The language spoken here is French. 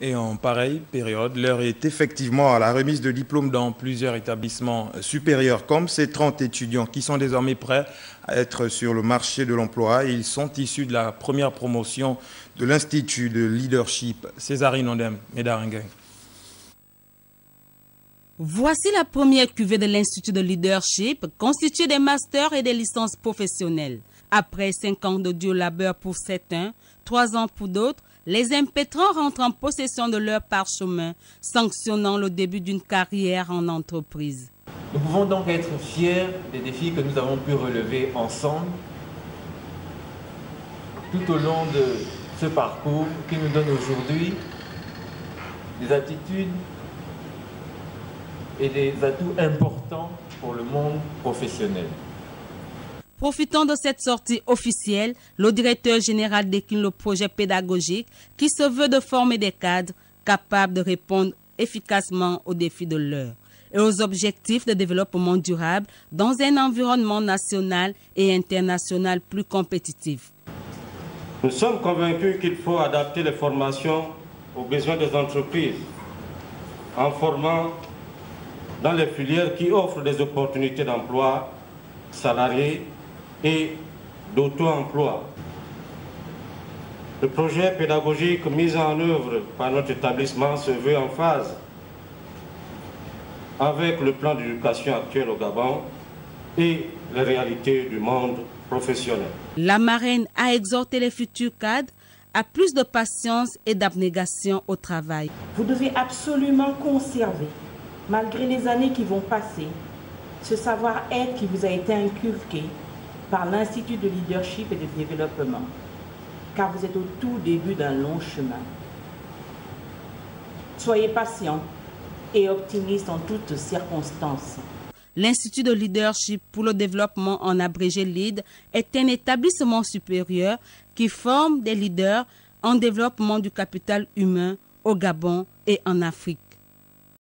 Et en pareille période, l'heure est effectivement à la remise de diplômes dans plusieurs établissements supérieurs, comme ces 30 étudiants qui sont désormais prêts à être sur le marché de l'emploi. Ils sont issus de la première promotion de l'Institut de leadership Césarine Ondem Médaringue. Voici la première cuvée de l'Institut de leadership, constituée des masters et des licences professionnelles. Après 5 ans de dur labeur pour certains, 3 ans pour d'autres, les impétrants rentrent en possession de leur parchemin, sanctionnant le début d'une carrière en entreprise. Nous pouvons donc être fiers des défis que nous avons pu relever ensemble tout au long de ce parcours qui nous donne aujourd'hui des attitudes et des atouts importants pour le monde professionnel. Profitant de cette sortie officielle, le directeur général décline le projet pédagogique qui se veut de former des cadres capables de répondre efficacement aux défis de l'heure et aux objectifs de développement durable dans un environnement national et international plus compétitif. Nous sommes convaincus qu'il faut adapter les formations aux besoins des entreprises en formant dans les filières qui offrent des opportunités d'emploi salariés et d'auto-emploi. Le projet pédagogique mis en œuvre par notre établissement se veut en phase avec le plan d'éducation actuel au Gabon et les réalités du monde professionnel. La marraine a exhorté les futurs cadres à plus de patience et d'abnégation au travail. Vous devez absolument conserver, malgré les années qui vont passer, ce savoir-être qui vous a été inculqué par l'Institut de leadership et de développement, car vous êtes au tout début d'un long chemin. Soyez patient et optimiste en toutes circonstances. L'Institut de leadership pour le développement, en abrégé LEAD, est un établissement supérieur qui forme des leaders en développement du capital humain au Gabon et en Afrique.